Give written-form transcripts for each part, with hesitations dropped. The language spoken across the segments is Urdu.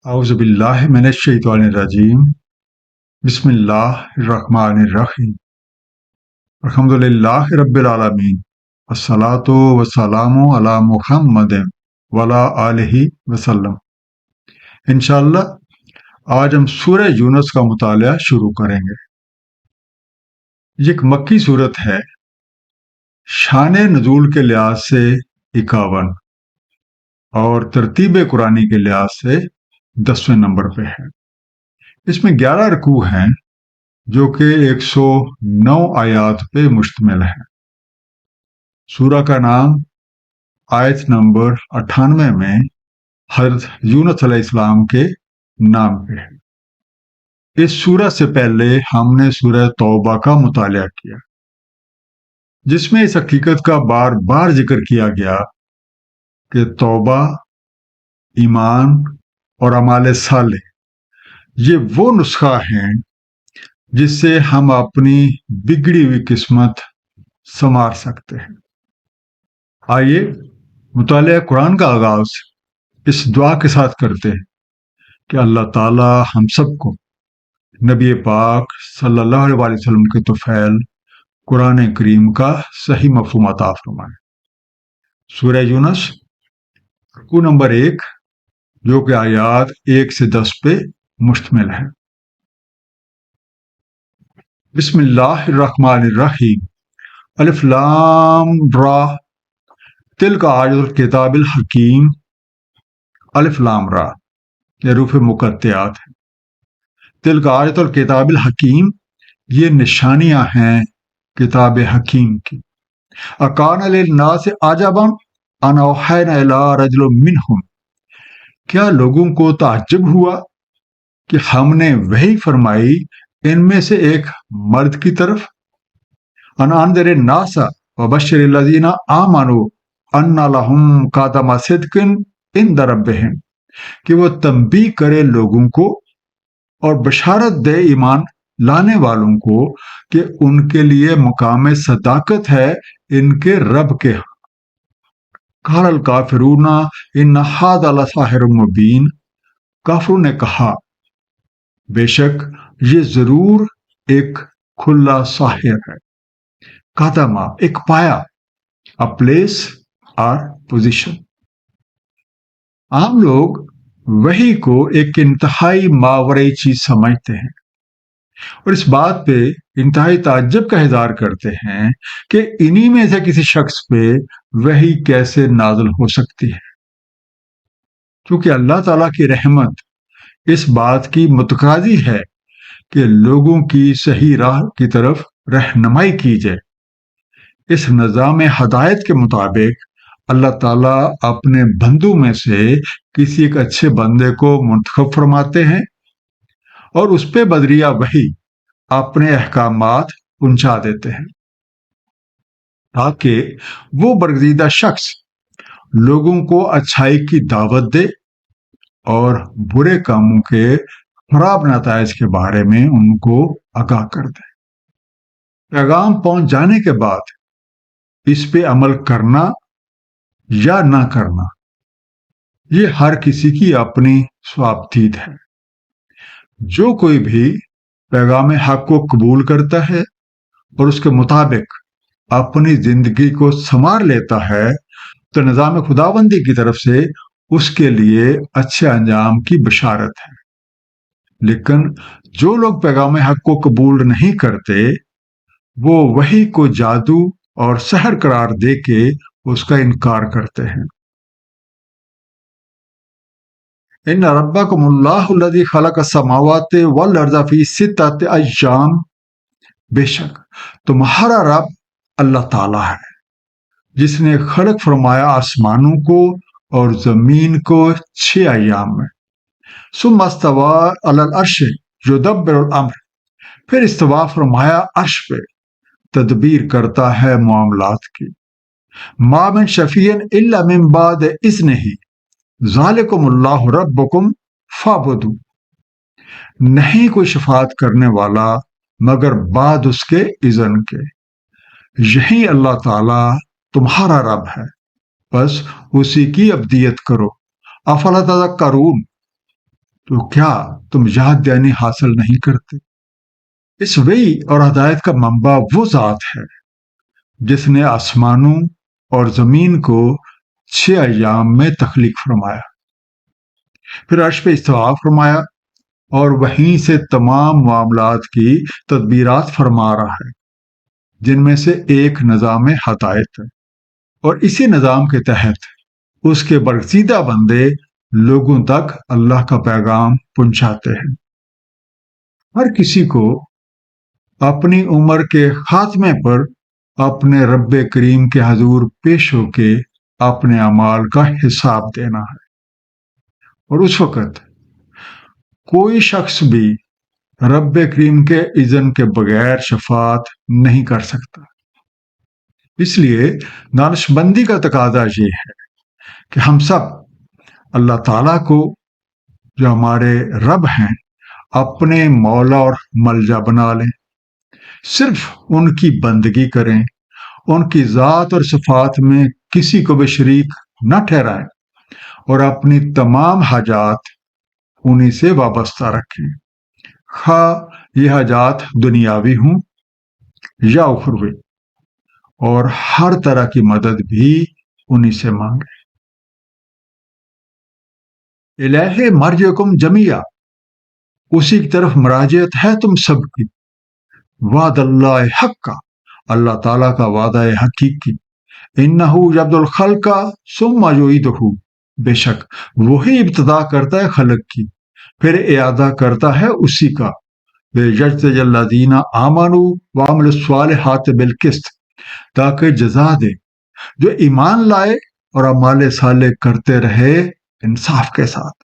أعوذ بالله من الشيطان الرجيم بسم الله الرحمن الرحيم الحمد لله رب العالمين الصلاة والسلام على محمد وعلى آلہ وسلم۔ انشاءاللہ آج ہم سورہ یونس کا مطالعہ شروع کریں گے۔ یہ ایک مکی صورت ہے، شان نزول کے لحاظ سے 51 اور ترتیب قرآنی کے لحاظ سے 10ویں نمبر پہ ہے۔ اس میں 11 رکوع ہیں جو کہ 109 آیات پہ مشتمل ہے۔ سورہ کا نام آیت نمبر 98 میں حضرت یونس علیہ السلام کے نام پہ ہے۔ اس سورہ سے پہلے ہم نے سورہ توبہ کا مطالعہ کیا، جس میں اس حقیقت کا بار بار ذکر کیا گیا کہ توبہ، ایمان اور اعمال صالح یہ وہ نسخہ ہیں جس سے ہم اپنی بگڑی ہوئی قسمت سنوار سکتے ہیں۔ آئیے مطالعہ قرآن کا آغاز اس دعا کے ساتھ کرتے ہیں کہ اللہ تعالی ہم سب کو نبی پاک صلی اللہ علیہ وسلم کے طفیل قرآن کریم کا صحیح مفہوم عطا فرمائے۔ سورہ یونس رکوع نمبر 1 جو کہ آیات 1 سے 10 پہ مشتمل ہے۔ بسم اللہ الرحمن الرحیم الف لام را تلک آیات الکتاب الحکیم۔ الف لام را یہ حروف مقطعات ہیں۔ تلک آیات الکتاب الحکیم یہ نشانیاں ہیں کتاب حکیم کی۔ اکان للناس عجبا ان اوحینا الی رجل منہم، کیا لوگوں کو تعجب ہوا کہ ہم نے وحی فرمائی ان میں سے ایک مرد کی طرف۔ ان انذر الناس وبشر الذین آمنوا ان لهم قدم صدق عند ربهم، کہ وہ تنبیہ کرے لوگوں کو اور بشارت دے ایمان لانے والوں کو کہ ان کے لیے مقام صداقت ہے ان کے رب کے ہاں۔ قال الکافرون ان ھذا لساحر مبین، کافروں نے کہا بے شک یہ ضرور ایک کھلا ساحر ہے۔ قدمہ ایک پایا، a place or position۔ عام لوگ وحی کو ایک انتہائی ماورئی چیز سمجھتے ہیں اور اس بات پہ انتہائی تعجب کا اظہار کرتے ہیں کہ انہی میں سے کسی شخص پہ وحی کیسے نازل ہو سکتی ہے، کیونکہ اللہ تعالیٰ کی رحمت اس بات کی متقاضی ہے کہ لوگوں کی صحیح راہ کی طرف رہنمائی کی جائے۔ اس نظام ہدایت کے مطابق اللہ تعالیٰ اپنے بندوں میں سے کسی ایک اچھے بندے کو منتخب فرماتے ہیں اور اس پہ بذریعہ وحی اپنے احکامات پہنچا دیتے ہیں تاکہ وہ برگزیدہ شخص لوگوں کو اچھائی کی دعوت دے اور برے کاموں کے خراب نتائج کے بارے میں ان کو آگاہ کر دے۔ پیغام پہنچ جانے کے بعد اس پہ عمل کرنا یا نہ کرنا یہ ہر کسی کی اپنی ثوابدید ہے۔ جو کوئی بھی پیغام حق کو قبول کرتا ہے اور اس کے مطابق اپنی زندگی کو سنوار لیتا ہے تو نظام خداوندی کی طرف سے اس کے لیے اچھے انجام کی بشارت ہے۔ لیکن جو لوگ پیغام حق کو قبول نہیں کرتے وہ وحی کو جادو اور سحر قرار دے کے اس کا انکار کرتے ہیں۔ ان ربکم اللہ الذی خلق السماوات والارض فی ستۃ ایام، بے شک تمہارا رب اللہ تعالیٰ ہے جس نے خلق فرمایا آسمانوں کو اور زمین کو 6 ایام میں۔ ثم استوى علی العرش یدبر الامر، پھر استوا فرمایا عرش پہ، تدبیر کرتا ہے معاملات کی۔ ما من شفیع الا من بعد اذنہ ذالکم اللہ ربکم فاعبدوا، نہیں کوئی شفاعت کرنے والا مگر بعد اس کے اذن کے، یہی اللہ تعالیٰ تمہارا رب ہے، بس اسی کی عبدیت کرو۔ افلا تذکرون، تو کیا تم یاد دہانی حاصل نہیں کرتے؟ اس وحی اور ہدایت کا منبع وہ ذات ہے جس نے آسمانوں اور زمین کو 6 ایام میں تخلیق فرمایا، پھر عرش پہ استوا فرمایا اور وہیں سے تمام معاملات کی تدبیرات فرما رہا ہے، جن میں سے ایک نظام ہدایت ہے، اور اسی نظام کے تحت اس کے برگزیدہ بندے لوگوں تک اللہ کا پیغام پہنچاتے ہیں۔ ہر کسی کو اپنی عمر کے خاتمے پر اپنے رب کریم کے حضور پیش ہو کے اپنے اعمال کا حساب دینا ہے، اور اس وقت کوئی شخص بھی رب کریم کے اذن کے بغیر شفاعت نہیں کر سکتا۔ اس لیے دانش مندی کا تقاضا یہ ہے کہ ہم سب اللہ تعالیٰ کو، جو ہمارے رب ہیں، اپنے مولا اور ملجا بنا لیں، صرف ان کی بندگی کریں، ان کی ذات اور صفات میں کسی کو بھی شریک نہ ٹھہرائیں، اور اپنی تمام حاجات انہی سے وابستہ رکھیں، خواہ یہ حاجات دنیاوی ہوں یا اخروی، اور ہر طرح کی مدد بھی انہی سے مانگیں۔ الہ مرجعکم جمیعا، اسی کی طرف مراجعت ہے تم سب کی۔ وعد اللہ حق کا، اللہ تعالیٰ کا وعدہ حقیقی۔ انہ یبدأ الخلق ثم یعیدہ، بے شک وہی ابتدا کرتا ہے خلق کی، پھر اعادہ کرتا ہے اسی کا۔ یجزی الذین آمنوا وعملوا الصالحات بالقسط، تاکہ جزا دے جو ایمان لائے اور اعمال صالح کرتے رہے انصاف کے ساتھ۔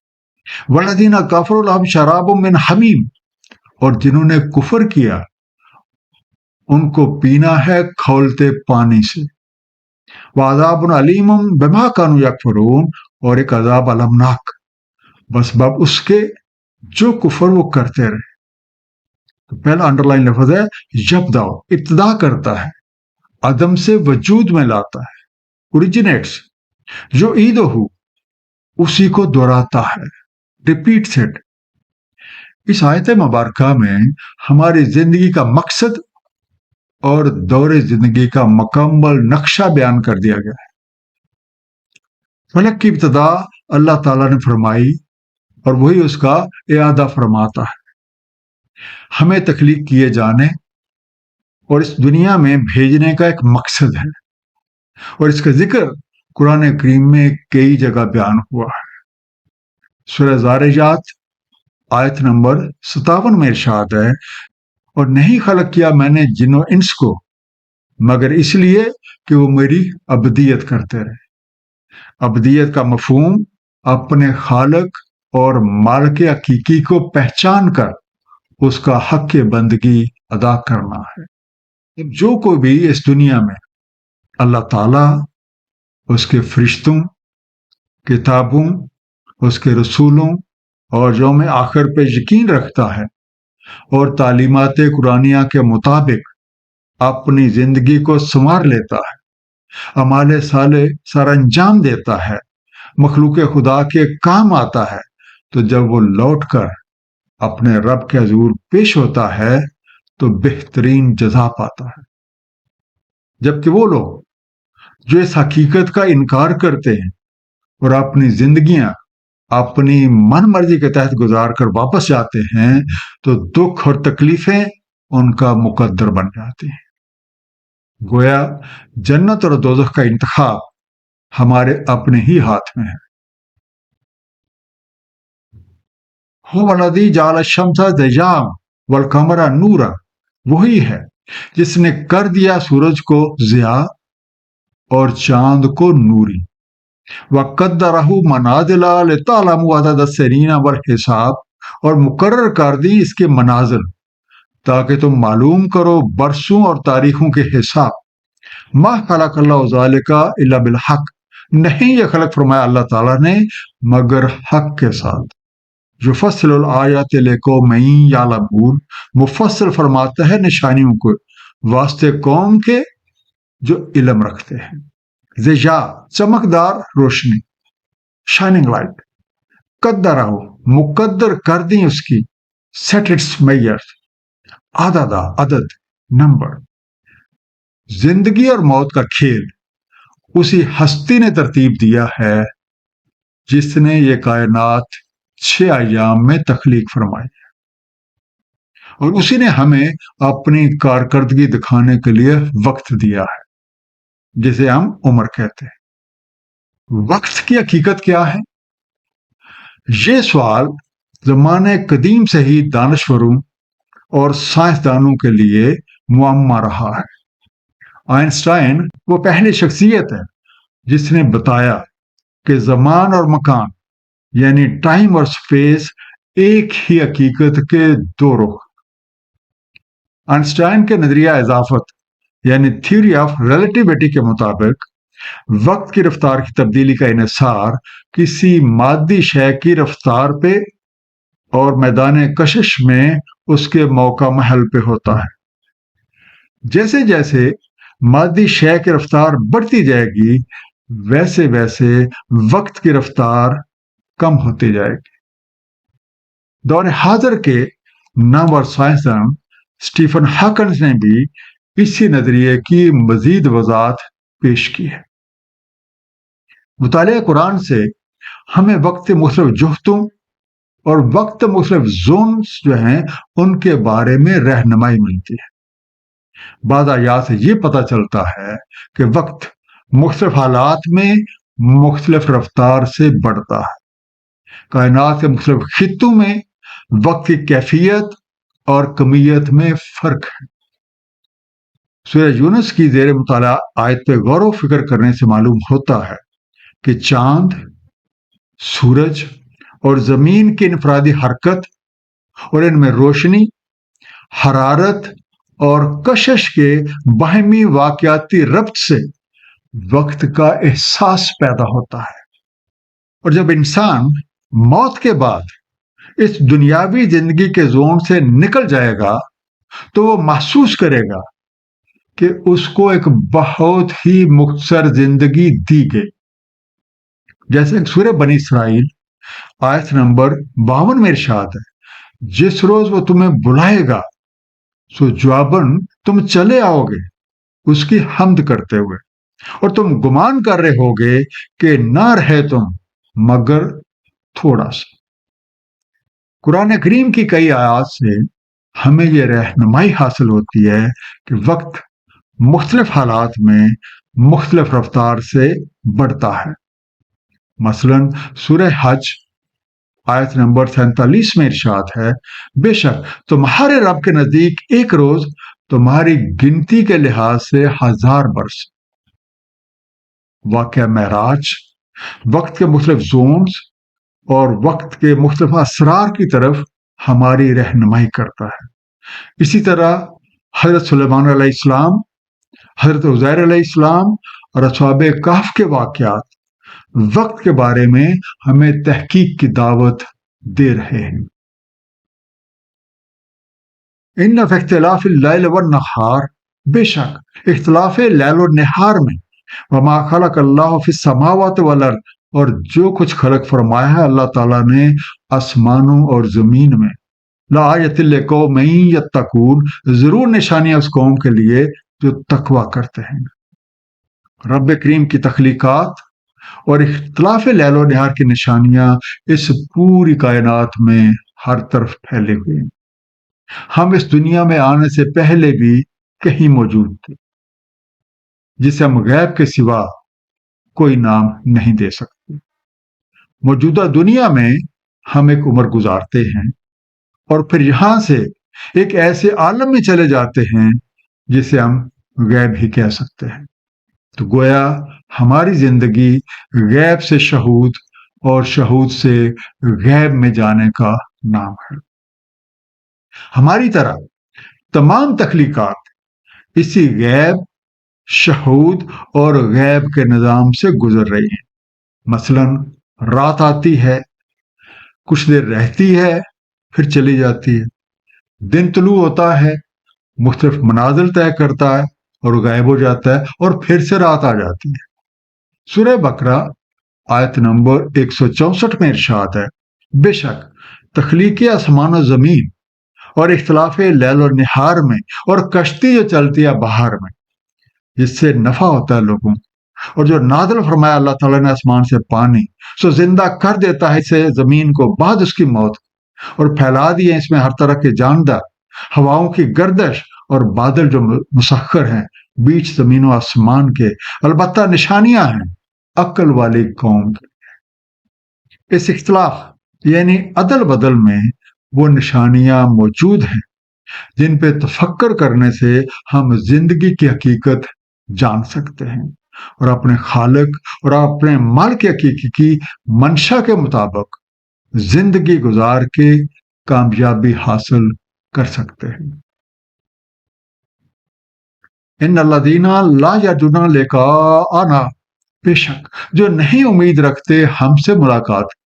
والذین کفروا لہم شراب من حمیم، اور جنہوں نے کفر کیا ان کو پینا ہے کھولتے پانی سے۔ وعذاب علیم بما کانوا یکفرون، اور ایک عذاب المناک بسبب اس کے جو کفر وہ کرتے رہے۔ تو پہلا انڈر لائن لفظ ہے یبدأ، ابتدا کرتا ہے، عدم سے وجود میں لاتا ہے، اوریجنیٹس۔ جو عیدہ، اسی کو دہراتا ہے، ریپیٹس اٹ۔ اس آیت مبارکہ میں ہماری زندگی کا مقصد اور دور زندگی کا مکمل نقشہ بیان کر دیا گیا ہے۔ فلک کی ابتدا اللہ تعالیٰ نے فرمائی اور وہی اس کا اعادہ فرماتا ہے۔ ہمیں تخلیق کیے جانے اور اس دنیا میں بھیجنے کا ایک مقصد ہے، اور اس کا ذکر قرآن کریم میں کئی جگہ بیان ہوا ہے۔ سورہ ذاریات آیت نمبر 57 میں ارشاد ہے، اور نہیں خلق کیا میں نے جن و انس کو مگر اس لیے کہ وہ میری عبودیت کرتے رہے۔ عبودیت کا مفہوم اپنے خالق اور مالک حقیقی کو پہچان کر اس کا حق بندگی ادا کرنا ہے۔ جو کوئی بھی اس دنیا میں اللہ تعالیٰ، اس کے فرشتوں، کتابوں، اس کے رسولوں اور یوم آخر پہ یقین رکھتا ہے اور تعلیمات قرآنیہ کے مطابق اپنی زندگی کو سنوار لیتا ہے، اعمال صالح سر انجام دیتا ہے، مخلوق خدا کے کام آتا ہے، تو جب وہ لوٹ کر اپنے رب کے حضور پیش ہوتا ہے تو بہترین جزا پاتا ہے۔ جبکہ وہ لوگ جو اس حقیقت کا انکار کرتے ہیں اور اپنی زندگیاں اپنی من مرضی کے تحت گزار کر واپس جاتے ہیں تو دکھ اور تکلیفیں ان کا مقدر بن جاتی ہیں۔ گویا جنت اور دوزخ کا انتخاب ہمارے اپنے ہی ہاتھ میں ہے۔ هو الذی جعل الشمس ضیاء والقمر نورا، وہی ہے جس نے کر دیا سورج کو ضیاء اور چاند کو نوری۔ وَقَدَّرَهُ مَنَازِلَ لِتَعْلَمُوا عَدَدَ السِّنِينَ وَالْحِسَابَ، اور مقرر کر دی اس کے منازل تاکہ تم معلوم کرو برسوں اور تاریخوں کے حساب۔ ما خلق اللہ ذالک الا بالحق، نہیں یہ خلق فرمایا اللہ تعالیٰ نے مگر حق کے ساتھ۔ یفصل الآیات لقوم یعلمون، مفصل فرماتا ہے نشانیوں کو واسطے قوم کے جو علم رکھتے ہیں۔ ضیاء، چمکدار روشنی، شائننگ لائٹ۔ قدرہ مقدر کر دیں اس کی، set its measures، عدد نمبر۔ زندگی اور موت کا کھیل اسی ہستی نے ترتیب دیا ہے جس نے یہ کائنات 6 ایام میں تخلیق فرمائی ہے، اور اسی نے ہمیں اپنی کارکردگی دکھانے کے لیے وقت دیا ہے، جسے ہم عمر کہتے ہیں۔ وقت کی حقیقت کیا ہے؟ یہ سوال زمانے قدیم سے ہی دانشوروں اور سائنسدانوں کے لیے معمہ رہا ہے۔ آئنسٹائن وہ پہلی شخصیت ہے جس نے بتایا کہ زمان اور مکان یعنی ٹائم اور سپیس ایک ہی حقیقت کے دو رخ۔ آئنسٹائن کے نظریہ اضافت یعنی تھیوری آف ریلیٹیوٹی کے مطابق وقت کی رفتار کی تبدیلی کا انحصار کسی مادی شے کی رفتار پہ اور میدان کشش میں اس کے موقع محل پہ ہوتا ہے۔ جیسے جیسے مادی شے کی رفتار بڑھتی جائے گی ویسے ویسے وقت کی رفتار کم ہوتی جائے گی۔ دور حاضر کے نامور سائنسدان اسٹیفن ہاکنز نے بھی اسی نظریے کی مزید وضاحت پیش کی ہے۔ مطالعہ قرآن سے ہمیں وقت مختلف جہتوں اور وقت مختلف زونز جو ہیں ان کے بارے میں رہنمائی ملتی ہے۔ بعض آیات سے یہ پتہ چلتا ہے کہ وقت مختلف حالات میں مختلف رفتار سے بڑھتا ہے۔ کائنات کے مختلف خطوں میں وقت کی کیفیت اور کمیت میں فرق ہے۔ سورہ یونس کی زیر مطالعہ آیت پہ غور و فکر کرنے سے معلوم ہوتا ہے کہ چاند، سورج اور زمین کی انفرادی حرکت اور ان میں روشنی، حرارت اور کشش کے باہمی واقعاتی ربط سے وقت کا احساس پیدا ہوتا ہے، اور جب انسان موت کے بعد اس دنیاوی زندگی کے زون سے نکل جائے گا تو وہ محسوس کرے گا کہ اس کو ایک بہت ہی مختصر زندگی دی گئی۔ جیسے سورہ بنی اسرائیل آیت نمبر 52 میں ارشاد ہے، جس روز وہ تمہیں بلائے گا سو جواباً تم چلے آؤ گے اس کی حمد کرتے ہوئے، اور تم گمان کر رہے ہوگے کہ نہ رہے تم مگر تھوڑا سا۔ قرآن کریم کی کئی آیات سے ہمیں یہ رہنمائی حاصل ہوتی ہے کہ وقت مختلف حالات میں مختلف رفتار سے بڑھتا ہے۔ مثلاً سورہ حج آیت نمبر 47 میں ارشاد ہے، بے شک تمہارے رب کے نزدیک ایک روز تمہاری گنتی کے لحاظ سے 1000 برس۔ واقعہ معراج وقت کے مختلف زونز اور وقت کے مختلف اسرار کی طرف ہماری رہنمائی کرتا ہے۔ اسی طرح حضرت سلیمان علیہ السلام، حضرت عزیر علیہ السلام اور اصحاب کہف کے واقعات وقت کے بارے میں ہمیں تحقیق کی دعوت دے رہے ہیں۔ ان فی اختلاف اللیل والنہار، بے شک اختلاف لیل و نہار میں، وما خلق اللہ فی السماوات والارض، اور جو کچھ خلق فرمایا ہے اللہ تعالیٰ نے آسمانوں اور زمین میں، لآیۃ لقوم یتقون، ضرور نشانیاں اس قوم کے لیے جو تقوی کرتے ہیں۔ رب کریم کی تخلیقات اور اختلاف لیل و نہار کی نشانیاں اس پوری کائنات میں ہر طرف پھیلے ہوئے ہیں۔ ہم اس دنیا میں آنے سے پہلے بھی کہیں موجود تھے، جسے ہم غیب کے سوا کوئی نام نہیں دے سکتے۔ موجودہ دنیا میں ہم ایک عمر گزارتے ہیں اور پھر یہاں سے ایک ایسے عالم میں چلے جاتے ہیں جسے ہم غیب ہی کہہ سکتے ہیں۔ تو گویا ہماری زندگی غیب سے شہود اور شہود سے غیب میں جانے کا نام ہے۔ ہماری طرح تمام تخلیقات اسی غیب، شہود اور غیب کے نظام سے گزر رہی ہیں۔ مثلاً رات آتی ہے، کچھ دیر رہتی ہے، پھر چلی جاتی ہے۔ دن طلوع ہوتا ہے، مختلف منازل طے کرتا ہے اور غائب ہو جاتا ہے، اور پھر سے رات آ جاتی ہے۔ سورہ بقرہ آیت نمبر 164 میں ارشاد ہے، بے شک تخلیق آسمان و زمین اور اختلاف لیل و نہار میں اور کشتی جو چلتی ہے باہر میں، جس سے نفع ہوتا ہے لوگوں، اور جو نازل فرمایا اللہ تعالیٰ نے آسمان سے پانی، سو زندہ کر دیتا ہے اسے زمین کو بعد اس کی موت، اور پھیلا دیے اس میں ہر طرح کے جاندار، ہواؤں کی گردش اور بادل جو مسخر ہیں بیچ زمین و آسمان کے، البتہ نشانیاں ہیں عقل والی قوم کی۔ اس اختلاف یعنی عدل بدل میں وہ نشانیاں موجود ہیں جن پہ تفکر کرنے سے ہم زندگی کی حقیقت جان سکتے ہیں اور اپنے خالق اور اپنے مالک حقیقی کی منشا کے مطابق زندگی گزار کے کامیابی حاصل کر سکتے ہیں۔ ان الذین لا یرجون لقاءنا، بے شک جو نہیں امید رکھتے ہم سے ملاقات،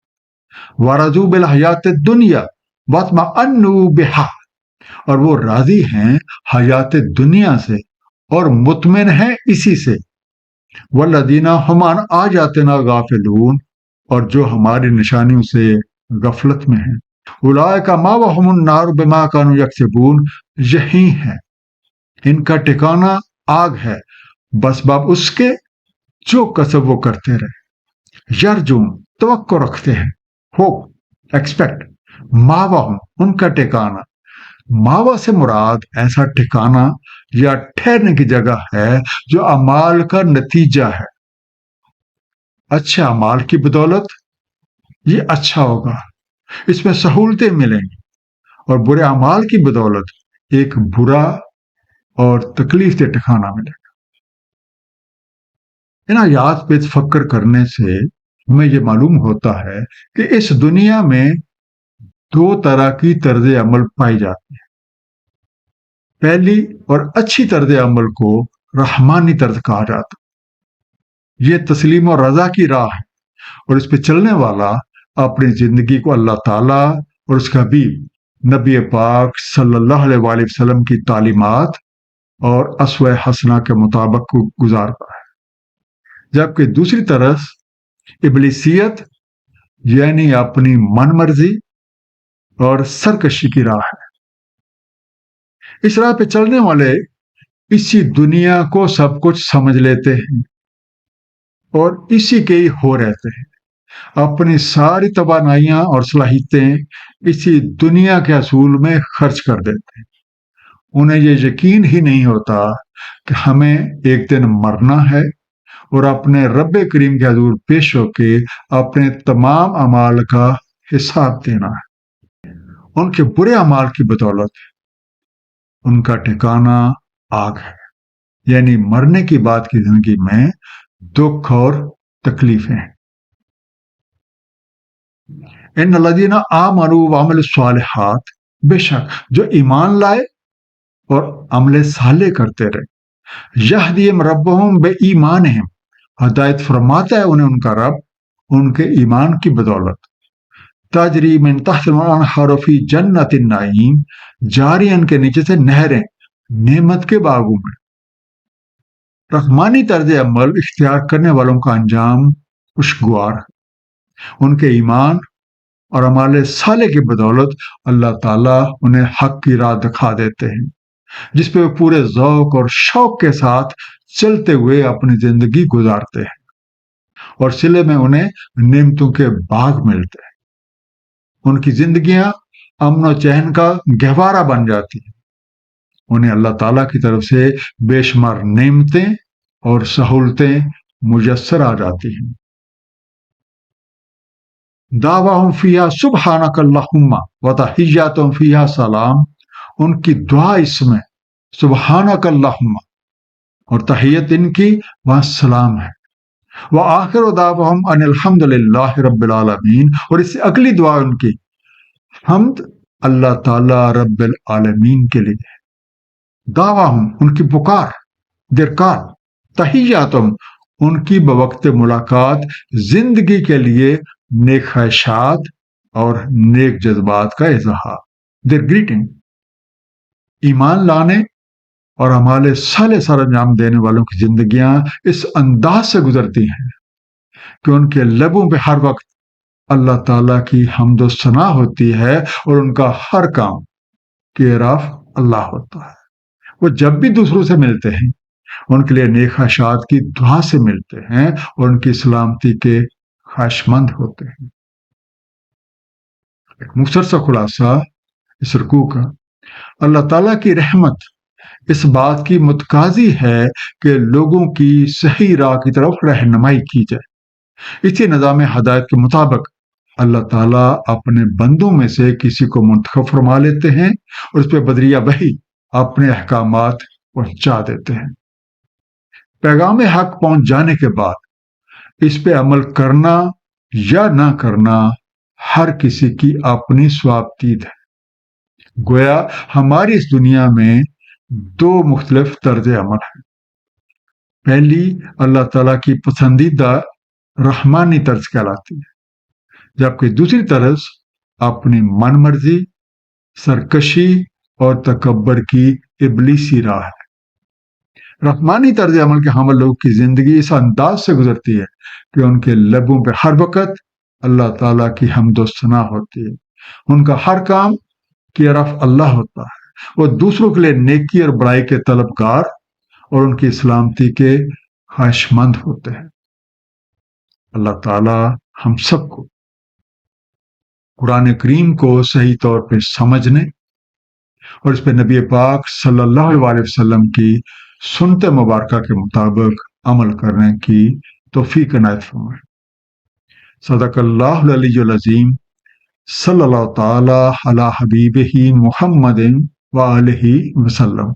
ورضوا بالحیات الدنیا واطمأنوا بہا، اور وہ راضی ہیں حیات دنیا سے اور مطمئن ہیں اسی سے، والذین هم عن آیاتنا غافلون، اور جو ہماری نشانیوں سے غفلت میں ہیں، اولئک مأواہم النار بما کانوا یکسبون، یہی ہے ان کا ٹھکانہ آگ ہے بس باب اس کے جو کسب وہ کرتے رہے۔ یرجون توقع رکھتے ہیں، ہوپ ایکسپیکٹ، ماواہم ان کا ٹھکانہ، ماوا سے مراد ایسا ٹھکانہ یا ٹھہرنے کی جگہ ہے جو اعمال کا نتیجہ ہے۔ اچھے اعمال کی بدولت یہ اچھا ہوگا، اس میں سہولتیں ملیں گی، اور برے اعمال کی بدولت ایک برا اور تکلیف دہ ٹھکانہ ملے گا۔ ان آیات پہ تفکر کرنے سے ہمیں یہ معلوم ہوتا ہے کہ اس دنیا میں دو طرح کی طرز عمل پائی جاتی ہے۔ پہلی اور اچھی طرز عمل کو رحمانی طرز کہا جاتا ہے، یہ تسلیم و رضا کی راہ ہے، اور اس پہ چلنے والا اپنی زندگی کو اللہ تعالیٰ اور اس کا حبیب نبی پاک صلی اللہ علیہ وآلہ وسلم کی تعلیمات اور اسوہ حسنہ کے مطابق گزارتا ہے، جبکہ دوسری طرف ابلیسیت یعنی اپنی من مرضی اور سرکشی کی راہ ہے۔ اس راہ پہ چلنے والے اسی دنیا کو سب کچھ سمجھ لیتے ہیں اور اسی کے ہی ہو رہتے ہیں، اپنی ساری توانائیاں اور صلاحیتیں اسی دنیا کے حصول میں خرچ کر دیتے ہیں۔ انہیں یہ یقین ہی نہیں ہوتا کہ ہمیں ایک دن مرنا ہے اور اپنے رب کریم کے حضور پیش ہو کے اپنے تمام اعمال کا حساب دینا ہے۔ ان کے برے اعمال کی بدولت ان کا ٹھکانہ آگ ہے، یعنی مرنے کی بعد کی زندگی میں دکھ اور تکلیفیں ہیں۔ ان الذین آمنوا وعملوا الصالحات، بے شک جو ایمان لائے اور عمل صالح کرتے رہے، یہدیہم ربہم بایمانہم، ہدایت فرماتا ہے انہیں ان کا رب ان کے ایمان کی بدولت، تجری من تحت الانہار فی جنت النعیم، جاری ان کے نیچے سے نہریں نعمت کے باغوں میں۔ رحمانی طرز عمل اختیار کرنے والوں کا انجام خوشگوار ہے، ان کے ایمان اور اعمال صالح کی بدولت اللہ تعالیٰ انہیں حق کی راہ دکھا دیتے ہیں، جس پہ وہ پورے ذوق اور شوق کے ساتھ چلتے ہوئے اپنی زندگی گزارتے ہیں، اور صلے میں انہیں نعمتوں کے باغ ملتے ہیں۔ ان کی زندگیاں امن و چین کا گہوارہ بن جاتی ہیں، انہیں اللہ تعالیٰ کی طرف سے بے شمار نعمتیں اور سہولتیں میسر آ جاتی ہیں۔ دعواہم فیہا سبحانک اللہم وتحیاتہم فیہا سلام، ان کی دعا اس میں سبحانک اللہم اور تحیت ان کی وہاں سلام ہے، وآخر دعواہم ان الحمد للہ رب العالمین، اور اس سے اگلی دعا ان کی حمد اللہ تعالیٰ رب العالمین کے لیے۔ دعواہم ان کی پکار، درکار، تحیاتہم ان کی بوقت ملاقات زندگی کے لیے نیک خواہشات اور نیک جذبات کا اظہار، دیر گریٹنگ۔ ایمان لانے اور اعمال صالح سر انجام دینے والوں کی زندگیاں اس انداز سے گزرتی ہیں کہ ان کے لبوں پہ ہر وقت اللہ تعالیٰ کی حمد و ثنا ہوتی ہے اور ان کا ہر کام کیئر آف اللہ ہوتا ہے۔ وہ جب بھی دوسروں سے ملتے ہیں ان کے لیے نیک خواہشات کی دعا سے ملتے ہیں اور ان کی سلامتی کے خواہش مند ہوتے ہیں۔ ایک مختصر سا خلاصہ اس رکوع کا، اللہ تعالیٰ کی رحمت اس بات کی متقاضی ہے کہ لوگوں کی صحیح راہ کی طرف رہنمائی کی جائے۔ اسی نظام ہدایت کے مطابق اللہ تعالیٰ اپنے بندوں میں سے کسی کو منتخب فرما لیتے ہیں اور اس پہ بدریہ وحی اپنے احکامات پہنچا دیتے ہیں۔ پیغام حق پہنچ جانے کے بعد اس پہ عمل کرنا یا نہ کرنا ہر کسی کی اپنی ثوابدید ہے۔ گویا ہماری اس دنیا میں دو مختلف طرز عمل ہیں۔ پہلی اللہ تعالیٰ کی پسندیدہ رحمانی طرز کہلاتی ہے، جبکہ دوسری طرز اپنی من مرضی، سرکشی اور تکبر کی ابلیسی راہ ہے۔ رحمانی طرز عمل کے حامل لوگوں کی زندگی اس انداز سے گزرتی ہے کہ ان کے لبوں پہ ہر وقت اللہ تعالیٰ کی حمد و ثنا ہوتی ہے، ان کا ہر کام کیئر آف اللہ ہوتا ہے، وہ دوسروں کے لیے نیکی اور بڑائی کے طلبگار اور ان کی سلامتی کے خواہش مند ہوتے ہیں۔ اللہ تعالیٰ ہم سب کو قرآن کریم کو صحیح طور پہ سمجھنے اور اس پہ نبی پاک صلی اللہ علیہ وسلم کی سنت مبارکہ کے مطابق عمل کرنے کی توفیق عنایت فرمائے۔ صدق اللہ العلی العظیم، صلی اللہ تعالی علی حبیبہ محمد وآلہ وسلم۔